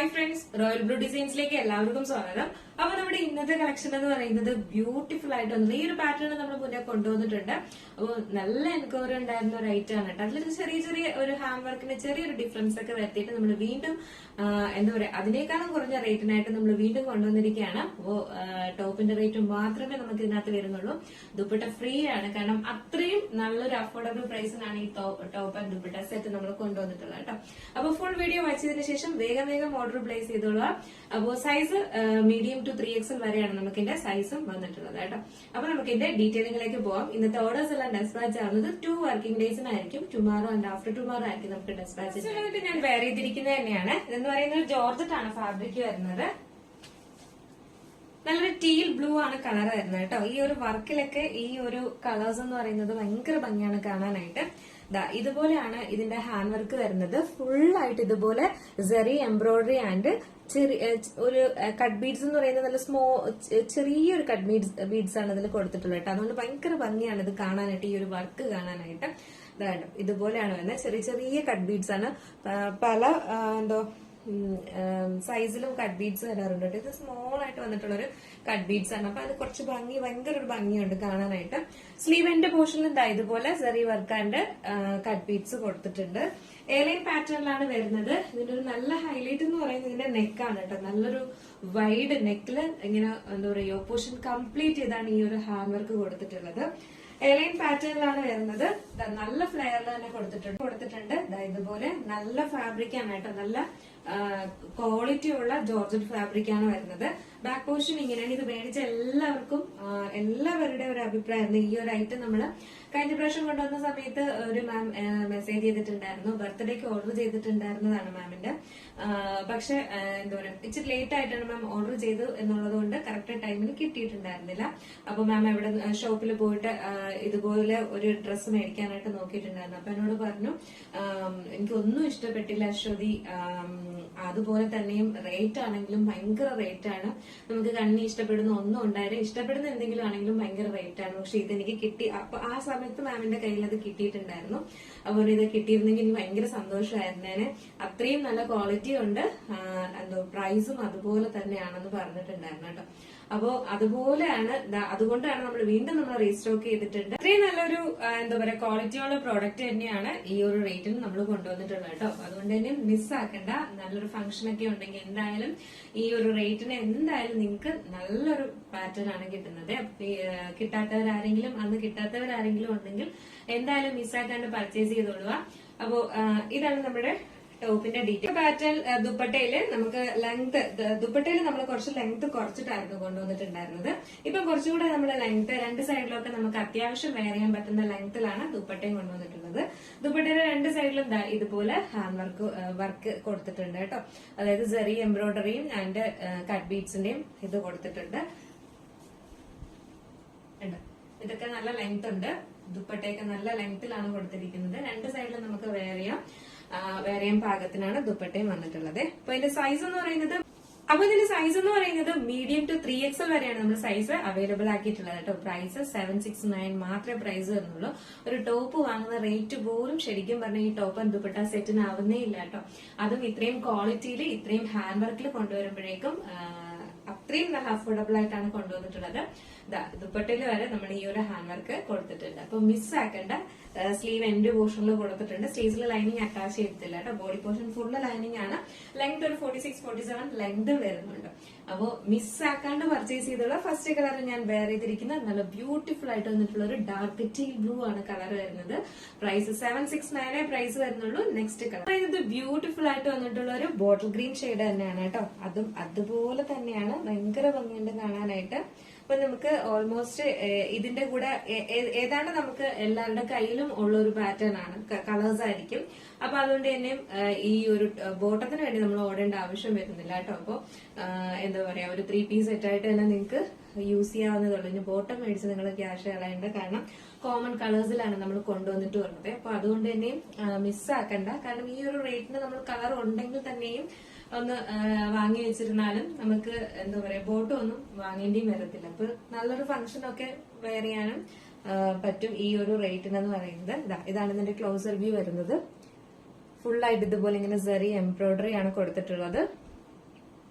Hi friends, royal blue ഡിസൈൻസിലേക്ക് എല്ലാവർക്കും സ്വാഗതം. അപ്പൊ നമ്മുടെ ഇന്നത്തെ കളക്ഷൻ എന്ന് പറയുന്നത് ബ്യൂട്ടിഫുൾ ആയിട്ട് വന്നത് ഈ ഒരു പാറ്റേൺ നമ്മൾ മുന്നേ കൊണ്ടുവന്നിട്ടുണ്ട്. അപ്പോൾ നല്ല എൻക്വയറി ഉണ്ടായിരുന്ന ഒരു ഐറ്റം ആണ് കേട്ടോ. അതിലൊരു ചെറിയ ചെറിയ ഒരു ഹാൻഡ് വർക്കിന് ചെറിയൊരു ഡിഫറൻസ് ഒക്കെ വരുത്തിയിട്ട് നമ്മൾ വീണ്ടും എന്താ പറയാ അതിനേക്കാളും കുറഞ്ഞ റേറ്റിനായിട്ട് നമ്മൾ വീണ്ടും കൊണ്ടുവന്നിരിക്കുകയാണ്. അപ്പോൾ ടോപ്പിന്റെ റേറ്റ് മാത്രമേ നമുക്ക് ഇതിനകത്ത് വരുന്നുള്ളൂ. ദുപ്പട്ട ഫ്രീ ആണ്, കാരണം അത്രയും നല്ലൊരു അഫോർഡബിൾ പ്രൈസിനാണ് ഈ ടോപ്പ് ആൻഡ് ദുപ്പട്ട സെറ്റ് നമ്മൾ കൊണ്ടുവന്നിട്ടുള്ളത് കേട്ടോ. അപ്പൊ ഫുൾ വീഡിയോ വായിച്ചതിന് ശേഷം വേഗം ഓർഡർ പ്ലേസ് ചെയ്തോളുക. അപ്പോൾ സൈസ് മീഡിയം ടു 3XL വരെയാണ് നമുക്ക് ഇതിന്റെ സൈസും വന്നിട്ടുള്ളത് കേട്ടോ. അപ്പൊ നമുക്ക് ഇതിന്റെ ഡീറ്റെയിലിംഗിലേക്ക് പോവാം. ഇന്നത്തെ ഓർഡേഴ്സ് എല്ലാം ഡെസ്പാച്ച് ആവുന്നത് 2 വർക്കിംഗ് ഡേയ്സിനായിരിക്കും. ടുമാറോ ആൻഡ് ആഫ്റ്റർ ടുമാറോ ആയിരിക്കും നമുക്ക് ഡെസ്പാച്ച്. ഞാൻ വെയർ ചെയ്തിരിക്കുന്നത് തന്നെയാണ്. ഇതെന്ന് പറയുന്നത് ജോർജറ്റ് ആണ് ഫാബ്രിക് വരുന്നത്. നല്ലൊരു ടീൽ ബ്ലൂ ആണ് കളർ വരുന്നത് കേട്ടോ. ഈ ഒരു വർക്കിലൊക്കെ ഈ ഒരു കളേഴ്സ് എന്ന് പറയുന്നത് ഭയങ്കര ഭംഗിയാണ് കാണാനായിട്ട്. ഇതുപോലെയാണ് ഇതിന്റെ ഹാൻഡ് വർക്ക് വരുന്നത്. ഫുൾ ആയിട്ട് ഇതുപോലെ സെറി എംബ്രോയിഡറി ആൻഡ് ഒരു കട്ട് ബീഡ്സ് എന്ന് പറയുന്നത് നല്ല ചെറിയൊരു കട്ട് ബീഡ്സ് ആണ് ഇതിൽ കൊടുത്തിട്ടുള്ളത് കേട്ടോ. അതുകൊണ്ട് ഭയങ്കര ഭംഗിയാണ് ഇത് കാണാനായിട്ട്, ഈ ഒരു വർക്ക് കാണാനായിട്ട്. ഇതുപോലെയാണ് വരുന്നത്. ചെറിയ ചെറിയ കട്ട് ബീഡ്സ് ആണ്. പല സൈസിലും കട്ട് ബീഡ്സ് വരാറുണ്ട്. ഇത് സ്മോൾ ആയിട്ട് വന്നിട്ടുള്ള ഒരു കട്ട് ബീഡ്സ് ആണ്. അപ്പൊ അത് കുറച്ച് ഭയങ്കര ഒരു ഭംഗിയുണ്ട് കാണാനായിട്ട്. സ്ലീവിന്റെ പോർഷനിൽ ഇതുപോലെ സെറി വർക്ക് ആൻഡ് കട്ട് ബീഡ്സ് കൊടുത്തിട്ടുണ്ട്. എയർലൈൻ പാറ്റേണിലാണ് വരുന്നത്. ഇതിന്റെ ഒരു നല്ല ഹൈലൈറ്റ് എന്ന് പറയുന്നത് ഇതിന്റെ നെക്കാണ് കേട്ടോ. നല്ലൊരു വൈഡ് നെക്കില് ഇങ്ങനെ എന്താ പറയുക പോർഷൻ കംപ്ലീറ്റ് ചെയ്താണ് ഈ ഒരു ഹാൻഡ് വർക്ക് കൊടുത്തിട്ടുള്ളത്. എയർലൈൻ പാറ്റേണിലാണ് വരുന്നത്. നല്ല ഫ്ലെയറിൽ തന്നെ കൊടുത്തിട്ടുണ്ട്. ഇതുപോലെ നല്ല ഫാബ്രിക് ആണ് കേട്ടോ. നല്ല ക്വാളിറ്റി ഉള്ള ജോർജറ്റ് ഫാബ്രിക് ആണ് വരുന്നത്. ബാക്ക് പോർഷൻ ഇങ്ങനെയാണ്. ഇത് മേടിച്ച എല്ലാവരുടെ ഒരു അഭിപ്രായമായിരുന്നു. ഈ ഒരു ഐറ്റം നമ്മള് കഴിഞ്ഞ പ്രാവശ്യം കൊണ്ടുവന്ന സമയത്ത് ഒരു മാം മെസ്സേജ് ചെയ്തിട്ടുണ്ടായിരുന്നു. ബർത്ത്ഡേക്ക് ഓർഡർ ചെയ്തിട്ടുണ്ടായിരുന്നതാണ് മാമിന്റെ. പക്ഷെ എന്താ പറയുക ഇച്ചിരി ലേറ്റ് ആയിട്ടാണ് മാം ഓർഡർ ചെയ്തു എന്നുള്ളത് കൊണ്ട് കറക്റ്റ് ടൈമിന് കിട്ടിയിട്ടുണ്ടായിരുന്നില്ല. അപ്പൊ മാം എവിടെ ഷോപ്പിൽ പോയിട്ട് ഇതുപോലെ ഒരു ഡ്രസ്സ് മേടിക്കാനായിട്ട് നോക്കിയിട്ടുണ്ടായിരുന്നു. അപ്പൊ എന്നോട് പറഞ്ഞു എനിക്കൊന്നും ഇഷ്ടപ്പെട്ടില്ല അശ്വതി, അതുപോലെ തന്നെയും റേറ്റ് ആണെങ്കിലും ഭയങ്കര റേറ്റ് ആണ്. നമുക്ക് കണ്ണി ഇഷ്ടപ്പെടുന്ന ഒന്നും ഉണ്ടായാലും ഇഷ്ടപ്പെടുന്ന എന്തെങ്കിലും ആണെങ്കിലും ഭയങ്കര റേറ്റ് ആണ്. പക്ഷെ ഇതെനിക്ക് കിട്ടി. അപ്പൊ ആ സമയത്ത് മാമിന്റെ കയ്യിൽ അത് കിട്ടിയിട്ടുണ്ടായിരുന്നു. അതുപോലെ ഇത് കിട്ടിയിരുന്നെങ്കിൽ എനിക്ക് ഭയങ്കര സന്തോഷമായിരുന്നേനെ. അത്രയും നല്ല ക്വാളിറ്റി ഉണ്ട്. പ്രൈസും അതുപോലെ തന്നെയാണെന്ന് പറഞ്ഞിട്ടുണ്ടായിരുന്നു കേട്ടോ. അപ്പോ അതുകൊണ്ടാണ് നമ്മൾ വീണ്ടും റീസ്റ്റോക്ക് ചെയ്തിട്ടുണ്ട്. അത്രയും നല്ലൊരു എന്താ പറയാ ക്വാളിറ്റിയുള്ള പ്രോഡക്റ്റ് തന്നെയാണ് ഈ ഒരു റേറ്റിന് നമ്മൾ കൊണ്ടുവന്നിട്ടുള്ളത് കേട്ടോ. അതുകൊണ്ട് തന്നെ മിസ്സാക്കണ്ട. നല്ലൊരു ഫംഗ്ഷൻ ഒക്കെ ഉണ്ടെങ്കിൽ എന്തായാലും ഈ ഒരു റേറ്റിന് എന്തായാലും നിങ്ങൾക്ക് നല്ലൊരു പാറ്റേൺ ആണ് കിട്ടുന്നത്. കിട്ടാത്തവരാരെങ്കിലും ഉണ്ടെങ്കിൽ എന്തായാലും മിസ്സാക്കാണ്ട് പർച്ചേസ് ചെയ്തോളുക. അപ്പോ ഇതാണ് നമ്മുടെ ടോപ്പിന്റെ ഡീറ്റെയിൽ. പാറ്റേൺ ദുപ്പട്ടയില് നമുക്ക് ദുപ്പട്ടയിൽ നമ്മൾ കുറച്ച് ലെങ്ത് കുറച്ചിട്ടായിരുന്നു കൊണ്ടുവന്നിട്ടുണ്ടായിരുന്നത്. ഇപ്പൊ കുറച്ചുകൂടെ നമ്മുടെ ലെങ്ത് രണ്ട് സൈഡിലൊക്കെ നമുക്ക് അത്യാവശ്യം വെയർ ചെയ്യാൻ പറ്റുന്ന ലെങ്ത്തിലാണ് ദുപ്പട്ടയും കൊണ്ടുവന്നിട്ടുള്ളത്. ദുപ്പട്ടയുടെ രണ്ട് സൈഡിലും ഇതുപോലെ ഹാൻഡ് വർക്ക് കൊടുത്തിട്ടുണ്ട് കേട്ടോ. അതായത് സെറി എംബ്രോയിഡറിയും ആൻഡ് കട്ട് ബീഡ്സിന്റെയും ഇത് കൊടുത്തിട്ടുണ്ട്. ഇതൊക്കെ നല്ല ലെങ്ത് ഉണ്ട്. ദുപ്പട്ടയൊക്കെ നല്ല ലെങ്ത്തിലാണ് കൊടുത്തിരിക്കുന്നത്. രണ്ട് സൈഡിലും നമുക്ക് വെയർ ചെയ്യാൻ പാകത്തിനാണ് ദുപ്പട്ടയും വന്നിട്ടുള്ളത്. അപ്പൊ ഇതിന്റെ സൈസ് എന്ന് പറയുന്നത് മീഡിയം ടു 3XL വരെയാണ് നമ്മൾ സൈസ് അവൈലബിൾ ആക്കിയിട്ടുള്ളത് കേട്ടോ. പ്രൈസ് 769 മാത്രമേ പ്രൈസ് വരുന്നുള്ളൂ. ഒരു ടോപ്പ് വാങ്ങുന്ന റേറ്റ് പോലും ശരിക്കും പറഞ്ഞ ഈ ടോപ്പ് ആൻഡ് ദുപ്പട്ട സെറ്റിന് ആവുന്നേ ഇല്ല കേട്ടോ. അതും ഇത്രയും ക്വാളിറ്റിയിൽ ഇത്രയും ഹാൻഡ് വർക്കിൽ കൊണ്ടുവരുമ്പോഴേക്കും അത്രയും നല്ല അഫോർഡബിൾ ആയിട്ടാണ് കൊണ്ടുവന്നിട്ടുള്ളത്. ദുപ്പട്ടയിൽ വരെ നമ്മൾ ഈ ഒരു ഹാൻഡ് വർക്ക് കൊടുത്തിട്ടുണ്ട്. അപ്പൊ മിസ്സാക്കേണ്ട. സ്ലീവ് എൻഡ് പോർഷനിൽ കൊടുത്തിട്ടുണ്ട്. സ്ലീവ്സിൽ ലൈനിങ് അറ്റാച്ച് ചെയ്തിട്ടില്ല കേട്ടോ. ബോഡി പോർഷൻ ഫുള്ള് ലൈനിങ് ആണ്. ലെങ്ത് ഒരു 46-47 ലെങ്ത് വരുന്നുണ്ട്. അപ്പോ മിസ്സാക്കാണ്ട് പർച്ചേസ് ചെയ്തുള്ള ഫസ്റ്റ് കളർ ഞാൻ വെയർ ചെയ്തിരിക്കുന്നത് നല്ല ബ്യൂട്ടിഫുൾ ആയിട്ട് വന്നിട്ടുള്ള ഒരു ഡാർക്ക് ടീൽ ബ്ലൂ ആണ് കളർ വരുന്നത്. പ്രൈസ് 769 പ്രൈസ് വരുന്നുള്ളൂ. നെക്സ്റ്റ് കളർ ഇത് ബ്യൂട്ടിഫുൾ ആയിട്ട് വന്നിട്ടുള്ള ഒരു ബോട്ടിൽ ഗ്രീൻ ഷെയ്ഡ് തന്നെയാണ് കേട്ടോ. അതും അതുപോലെ തന്നെയാണ്. ഭയങ്കര ഭംഗിയുണ്ട് കാണാനായിട്ട്. അപ്പൊ നമുക്ക് ഓൾമോസ്റ്റ് ഇതിന്റെ കൂടെ ഏതാണ്ട് നമുക്ക് എല്ലാവരുടെ കയ്യിലും ഉള്ള ഒരു പാറ്റേൺ ആണ്. കളേഴ്സ് ആയിരിക്കും. അപ്പൊ അതുകൊണ്ട് തന്നെ ഈ ഒരു ബോട്ടത്തിന് വേണ്ടി നമ്മൾ ഓടേണ്ട ആവശ്യം വരുന്നില്ല കേട്ടോ. അപ്പൊ എന്താ പറയാ ഒരു 3 പീസ് സെറ്റ് ആയിട്ട് തന്നെ നിങ്ങൾക്ക് യൂസ് ചെയ്യാവുന്നതുള്ളൂ. ഇനി ബോട്ടം മേടിച്ച് നിങ്ങൾ ക്യാഷ് കളയേണ്ട. കാരണം കോമൺ കളേഴ്സിലാണ് നമ്മൾ കൊണ്ടുവന്നിട്ട് വരുന്നത്. അപ്പൊ അതുകൊണ്ട് തന്നെ മിസ്സാക്കണ്ട. കാരണം ഈ ഒരു റേറ്റിന് നമ്മൾ കളർ ഉണ്ടെങ്കിൽ തന്നെയും ഒന്ന് വാങ്ങി വെച്ചിരുന്നാലും നമുക്ക് എന്താ പറയാ ബോട്ടം ഒന്നും വാങ്ങേണ്ടിയും വരത്തില്ല. അപ്പൊ നല്ലൊരു ഫംഗ്ഷനൊക്കെ വെയർ ചെയ്യാനും പറ്റും ഈ ഒരു റേറ്റിനെന്ന് പറയുന്നത്. ഇതാണ് ഇതിന്റെ ക്ലോസർ വ്യൂ വരുന്നത്. ഫുൾ ആയിട്ട് ഇതുപോലെ ഇങ്ങനെ സെറി എംബ്രോയിഡറി ആണ് കൊടുത്തിട്ടുള്ളത്.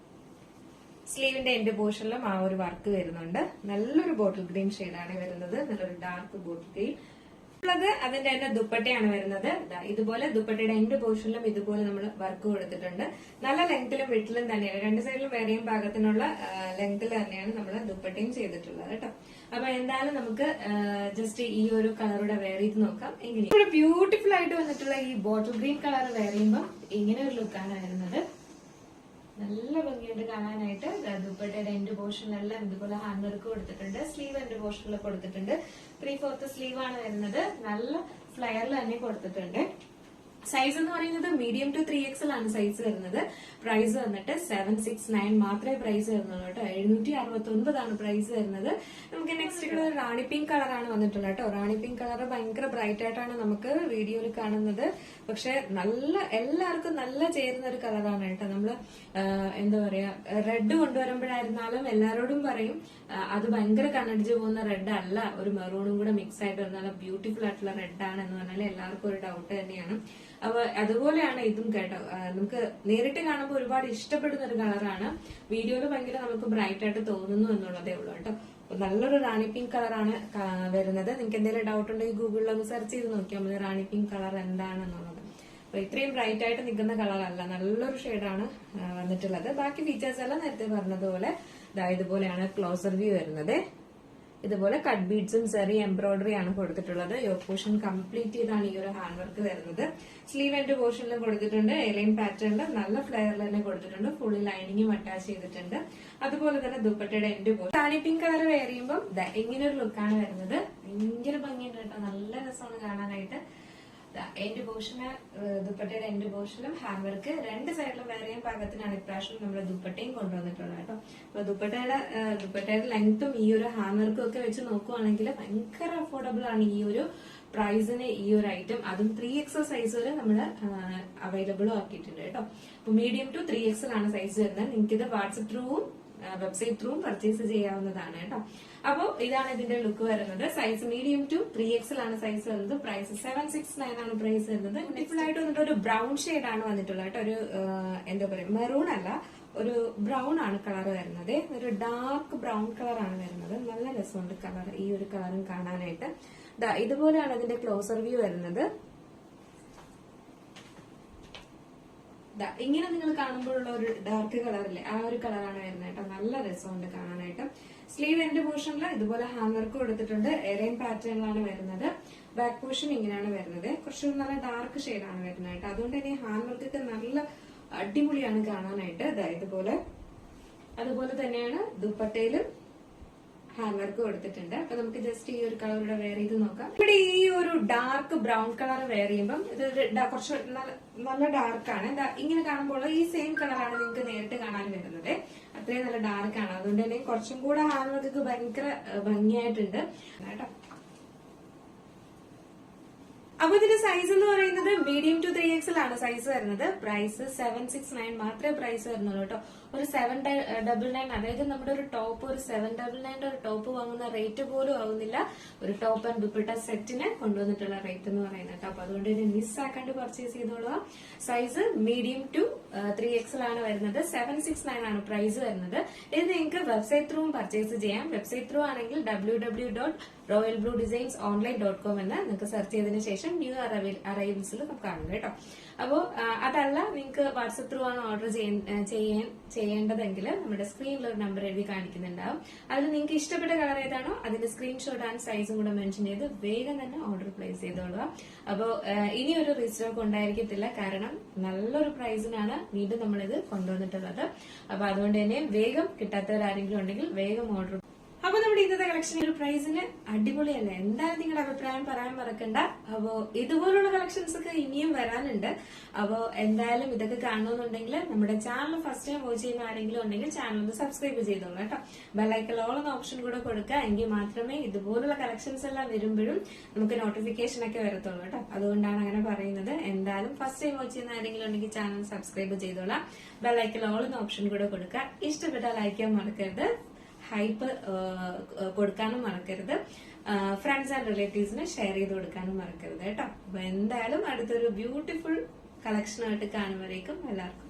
സ്ലീവിന്റെ എൻഡ് പോർഷനിലും ആ ഒരു വർക്ക് വരുന്നുണ്ട്. നല്ലൊരു ബോട്ടിൽ ഗ്രീൻ ഷെയ്ഡാണ് വരുന്നത്, നല്ലൊരു ഡാർക്ക് ബോട്ടിൽ ഗ്രീൻ ഉള്ളത്. അതിന്റെ തന്നെ ദുപ്പട്ടയാണ് വരുന്നത്. ഇതുപോലെ ദുപ്പട്ടയുടെ എൻഡ് പോർഷനിലും ഇതുപോലെ നമ്മൾ വർക്ക് കൊടുത്തിട്ടുണ്ട്. നല്ല ലെങ്തിലും വിട്ടിലും തന്നെയാണ്, രണ്ട് സൈഡിലും വേറെയും പാകത്തിനുള്ള ലെങ്തിൽ തന്നെയാണ് നമ്മൾ ദുപ്പട്ടയും ചെയ്തിട്ടുള്ളത് കേട്ടോ. അപ്പൊ എന്തായാലും നമുക്ക് ജസ്റ്റ് ഈ ഒരു കളറുടെ വെയർ ചെയ്ത് നോക്കാം. എങ്ങനെ ബ്യൂട്ടിഫുൾ ആയിട്ട് വന്നിട്ടുള്ള ഈ ബോട്ടിൽ ഗ്രീൻ കളർ വെയർ ചെയ്യുമ്പോൾ ഇങ്ങനെ ഒരു ലുക്കാണ് വരുന്നത്. നല്ല ഭംഗിയുണ്ട് കാണാനായിട്ട്. ദുപ്പട്ടയുടെ എൻഡ് പോർഷനിലെല്ലാം ഇതുപോലെ ഹാൻഡ് വർക്ക് കൊടുത്തിട്ടുണ്ട്. സ്ലീവ് എൻഡ് പോർഷനിൽ കൊടുത്തിട്ടുണ്ട്. 3/4 സ്ലീവ് ആണ് വരുന്നത്. നല്ല ഫ്ലെയറിൽ തന്നെ കൊടുത്തിട്ടുണ്ട്. സൈസ് എന്ന് പറയുന്നത് മീഡിയം ടു 3XL ആണ് സൈസ് വരുന്നത്. പ്രൈസ് വന്നിട്ട് 769 മാത്രമേ പ്രൈസ് വരുന്നുള്ളൂ കേട്ടോ. 769 ആണ് പ്രൈസ് വരുന്നത്. നമുക്ക് നെക്സ്റ്റ് കളർ റാണി പിങ്ക് കളറാണ് വന്നിട്ടുള്ളത് കേട്ടോ. റാണി പിങ്ക് കളർ ഭയങ്കര ബ്രൈറ്റ് ആയിട്ടാണ് നമുക്ക് വീഡിയോയിൽ കാണുന്നത്. പക്ഷെ നല്ല എല്ലാവർക്കും നല്ല ചേരുന്ന ഒരു കളറാണ് കേട്ടോ. നമ്മള് എന്താ പറയാ, റെഡ് കൊണ്ടുവരുമ്പോഴായിരുന്നാലും എല്ലാരോടും പറയും അത് ഭയങ്കര കണ്ണടിച്ച് പോകുന്ന റെഡ് അല്ല, ഒരു മെറൂണും കൂടെ മിക്സ് ആയിട്ട് വരുന്ന ബ്യൂട്ടിഫുൾ ആയിട്ടുള്ള റെഡ് ആണ് എന്ന് പറഞ്ഞാൽ എല്ലാവർക്കും ഒരു ഡൗട്ട് തന്നെയാണ്. അപ്പൊ അതുപോലെയാണ് ഇതും കേട്ടോ. നമുക്ക് നേരിട്ട് കാണുമ്പോൾ ഒരുപാട് ഇഷ്ടപ്പെടുന്ന ഒരു കളറാണ്. വീഡിയോയിൽ ഭയങ്കര നമുക്ക് ബ്രൈറ്റ് ആയിട്ട് തോന്നുന്നു എന്നുള്ളതേ ഉള്ളൂ കേട്ടോ. നല്ലൊരു റാണി പിങ്ക് കളറാണ് വരുന്നത്. നിങ്ങൾക്ക് എന്തെങ്കിലും ഡൗട്ട് ഉണ്ടെങ്കിൽ ഗൂഗിളിൽ ഒന്ന് സെർച്ച് ചെയ്ത് നോക്കിയാൽ മതി റാണി പിങ്ക് കളർ എന്താണെന്നുള്ളത്. അപ്പൊ ഇത്രയും ബ്രൈറ്റ് ആയിട്ട് നിൽക്കുന്ന കളറല്ല, നല്ലൊരു ഷെയ്ഡാണ് വന്നിട്ടുള്ളത്. ബാക്കി ഫീച്ചേഴ്സ് എല്ലാം നേരത്തെ പറഞ്ഞതുപോലെ ഇതുപോലെയാണ് ക്ലോസർ വ്യൂ വരുന്നത്. ഇതുപോലെ കട്ട് ബീഡ്സും ചെറിയ എംബ്രോയിഡറി ആണ് കൊടുത്തിട്ടുള്ളത്. യോക്ക് പോർഷൻ കംപ്ലീറ്റ് ചെയ്താണ് ഈ ഒരു ഹാൻഡ് വർക്ക് വരുന്നത്. സ്ലീവ് എൻഡ് പോർഷനിലും കൊടുത്തിട്ടുണ്ട്. എലൈൻ പാറ്റേണിൽ നല്ല ഫ്ലെയറിൽ തന്നെ കൊടുത്തിട്ടുണ്ട്. ഫുള്ളി ലൈനിങ്ങും അറ്റാച്ച് ചെയ്തിട്ടുണ്ട്. അതുപോലെ തന്നെ ദുപ്പട്ടയുടെ എൻഡ് പോർഷൻ റാണി പിങ്ക് കളർ വെയർ ചെയ്യുമ്പോൾ ഇങ്ങനെ ഒരു ലുക്കാണ് വരുന്നത്. ഭയങ്കര ഭംഗിയുണ്ട് കേട്ടോ, നല്ല രസമാണ് കാണാനായിട്ട്. എൻഡ് പോർഷന് ദുപ്പട്ടയുടെ എൻഡ് പോർഷനിലും ഹാൻഡ് വർക്ക് രണ്ട് സൈഡിലും വേറെ പാകത്തിനാണ് ഇപ്രാവശ്യം നമ്മൾ ദുപ്പട്ടയും കൊണ്ടുവന്നിട്ടുള്ളത് കേട്ടോ. അപ്പൊ ദുപ്പട്ടയുടെ ലെങ്ത്തും ഈ ഒരു ഹാൻഡ് വർക്കും ഒക്കെ വെച്ച് നോക്കുവാണെങ്കിൽ ഭയങ്കര അഫോർഡബിൾ ആണ് ഈ ഒരു പ്രൈസിന് ഈ ഒരു ഐറ്റം. അതും 3XL സൈസ് വരെ നമ്മൾ അവൈലബിളും ആക്കിയിട്ടുണ്ട് കേട്ടോ. അപ്പൊ മീഡിയം ടു 3XL ആണ് സൈസ് വരുന്നത്. നിങ്ങൾക്ക് ഇത് വാട്സ്ആപ്പ് ത്രൂവും വെബ്സൈറ്റ് ത്രൂവും പർച്ചേസ് ചെയ്യാവുന്നതാണ് കേട്ടോ. അപ്പൊ ഇതാണ് ഇതിന്റെ ലുക്ക് വരുന്നത്. സൈസ് മീഡിയം ടു 3XL ആണ് സൈസ് വരുന്നത്. പ്രൈസ് 769 ആണ് പ്രൈസ് വരുന്നത്. ബ്യൂട്ടിഫുൾ ആയിട്ട് വന്നിട്ട് ഒരു ബ്രൗൺ ഷെയ്ഡ് ആണ് വന്നിട്ടുള്ളത് കേട്ടോ. ഒരു എന്താ പറയാ, മെറൂൺ അല്ല, ഒരു ബ്രൗൺ ആണ് കളർ വരുന്നത്. ഒരു ഡാർക്ക് ബ്രൗൺ കളർ ആണ് വരുന്നത്. നല്ല രസമുണ്ട് കളർ, ഈ ഒരു കളറും കാണാനായിട്ട്. ഇതുപോലെയാണ് ഇതിന്റെ ക്ലോസർ വ്യൂ വരുന്നത്. ഇങ്ങനെ നിങ്ങൾ കാണുമ്പോഴുള്ള ഒരു ഡാർക്ക് കളറില്ലേ, ആ ഒരു കളറാണ് വരുന്നത് കേട്ടോ. നല്ല രസമുണ്ട് കാണാനായിട്ട്. സ്ലീവ് എൻഡ് പോർഷനിൽ ഇതുപോലെ ഹാൻഡ് വർക്ക് കൊടുത്തിട്ടുണ്ട്. എലൈൻ പാറ്റേണിലാണ് വരുന്നത്. ബാക്ക് പോർഷൻ ഇങ്ങനെയാണ് വരുന്നത്. കുറച്ച് നല്ല ഡാർക്ക് ഷെയ്ഡാണ് വരുന്നത് കേട്ടോ. അതുകൊണ്ട് തന്നെ ഹാൻഡ് വർക്കൊക്കെ നല്ല അടിപൊളിയാണ് കാണാനായിട്ട്. അതുപോലെ തന്നെയാണ് ദുപ്പട്ടയിലും ഹാൻഡ് വർക്ക് കൊടുത്തിട്ടുണ്ട്. അപ്പൊ നമുക്ക് ജസ്റ്റ് ഈ ഒരു കളറുടെ വെയർ ചെയ്ത് നോക്കാം. ഇവിടെ ഈ ഒരു ഡാർക്ക് ബ്രൗൺ കളർ വെയർ ചെയ്യുമ്പോൾ ഇത് കുറച്ച് നല്ല ഡാർക്കാണ്. ഇങ്ങനെ കാണുമ്പോൾ ഈ സെയിം കളറാണ് നിങ്ങൾക്ക് നേരിട്ട് കാണാൻ വരുന്നത്. അത്രയും നല്ല ഡാർക്കാണ്. അതുകൊണ്ട് തന്നെ കുറച്ചും കൂടെ ഹാൻഡ് വർക്ക് ഭയങ്കര ഭംഗിയായിട്ടുണ്ട് കേട്ടോ. അപ്പൊ ഇതിന്റെ സൈസ് എന്ന് പറയുന്നത് മീഡിയം ടു 3XL ആണ് സൈസ് വരുന്നത്. പ്രൈസ് 769 മാത്രമേ പ്രൈസ് വരുന്നുള്ളൂ കേട്ടോ. ഒരു 799, അതായത് നമ്മുടെ ഒരു ടോപ്പ് ഒരു 799 ഒരു ടോപ്പ് വാങ്ങുന്ന റേറ്റ് പോലും ആവുന്നില്ല ഒരു ടോപ്പ് ആൻഡ് ദുപ്പട്ട സെറ്റിന് കൊണ്ടുവന്നിട്ടുള്ള റേറ്റ് എന്ന് പറയുന്നത് കേട്ടോ. അപ്പൊ അതുകൊണ്ട് തന്നെ മിസ് ആക്കാണ്ട് പർച്ചേസ് ചെയ്തോളുക. സൈസ് മീഡിയം ടു 3XL ആണ് വരുന്നത്. 769 ആണ് പ്രൈസ് വരുന്നത്. ഇത് നിങ്ങൾക്ക് വെബ്സൈറ്റ് ത്രൂവും പർച്ചേസ് ചെയ്യാം. വെബ്സൈറ്റ് ത്രൂ ആണെങ്കിൽ www.royalbluedesignsonline.com എന്ന് നിങ്ങൾക്ക് സെർച്ച് ചെയ്തതിനു ശേഷം ന്യൂ അറൈവൽസിൽ കാണും കേട്ടോ. അപ്പോ അതല്ല നിങ്ങൾക്ക് വാട്സ്ആപ്പ് ത്രൂ ആണ് ഓർഡർ ചെയ്യേണ്ടതെങ്കിൽ നമ്മുടെ സ്ക്രീനിൽ ഒരു നമ്പർ എഴുതി കാണിക്കുന്നുണ്ടാവും. അതിൽ നിങ്ങൾക്ക് ഇഷ്ടപ്പെട്ട കളർ ഏതാണോ അതിന്റെ സ്ക്രീൻഷോട്ട് ആൻഡ് സൈസും കൂടെ മെൻഷൻ ചെയ്ത് വേഗം തന്നെ ഓർഡർ പ്ലേസ് ചെയ്തോളുക. അപ്പോ ഇനി ഒരു റീസ്റ്റോക്ക് ഉണ്ടായിരിക്കത്തില്ല, കാരണം നല്ലൊരു പ്രൈസിനാണ് വീണ്ടും നമ്മളിത് കൊണ്ടുവന്നിട്ടുള്ളത്. അപ്പൊ അതുകൊണ്ട് തന്നെ വേഗം കിട്ടാത്തവരാരെങ്കിലും ഉണ്ടെങ്കിൽ വേഗം ഓർഡർ. അപ്പൊ നമ്മുടെ ഇന്നത്തെ കളക്ഷൻ ഒരു പ്രൈസിന് അടിപൊളിയല്ലേ? എന്തായാലും നിങ്ങളുടെ അഭിപ്രായം പറയാൻ മറക്കണ്ട. അപ്പോ ഇതുപോലുള്ള കളക്ഷൻസ് ഒക്കെ ഇനിയും വരാനുണ്ട്. അപ്പോ എന്തായാലും ഇതൊക്കെ കാണണമെന്നുണ്ടെങ്കിൽ നമ്മുടെ ചാനൽ ഫസ്റ്റ് ടൈം വാച്ച് ചെയ്യുന്ന ആരെങ്കിലും ഉണ്ടെങ്കിൽ ചാനൽ ഒന്ന് സബ്സ്ക്രൈബ് ചെയ്തോളൂ കേട്ടോ. ബെല്ലൈക്കൺ ഓൾ എന്ന ഓപ്ഷൻ കൂടെ കൊടുക്കുക. എങ്കിൽ മാത്രമേ ഇതുപോലുള്ള കളക്ഷൻസ് എല്ലാം വരുമ്പോഴും നമുക്ക് നോട്ടിഫിക്കേഷൻ ഒക്കെ വരത്തുള്ളൂ കേട്ടോ. അതുകൊണ്ടാണ് അങ്ങനെ പറയുന്നത്. എന്തായാലും ഫസ്റ്റ് ടൈം വാച്ച് ചെയ്യുന്ന ആരെങ്കിലും ഉണ്ടെങ്കിൽ ചാനൽ സബ്സ്ക്രൈബ് ചെയ്തോളാം. ബെല്ലൈക്കൺ ഓൾ എന്ന ഓപ്ഷൻ കൂടെ കൊടുക്കുക. ഇഷ്ടപ്പെട്ടാൽ ലൈക്ക് ചെയ്യാൻ മറക്കരുത്. ഹൈപ്പ് കൊടുക്കാനും മറക്കരുത്. ഫ്രണ്ട്സ് ആൻഡ് റിലേറ്റീവ്സിന് ഷെയർ ചെയ്ത് കൊടുക്കാനും മറക്കരുത് കേട്ടോ. അപ്പൊ എന്തായാലും അടുത്തൊരു ബ്യൂട്ടിഫുൾ കളക്ഷനായിട്ട് കാണുമ്പോഴേക്കും എല്ലാവർക്കും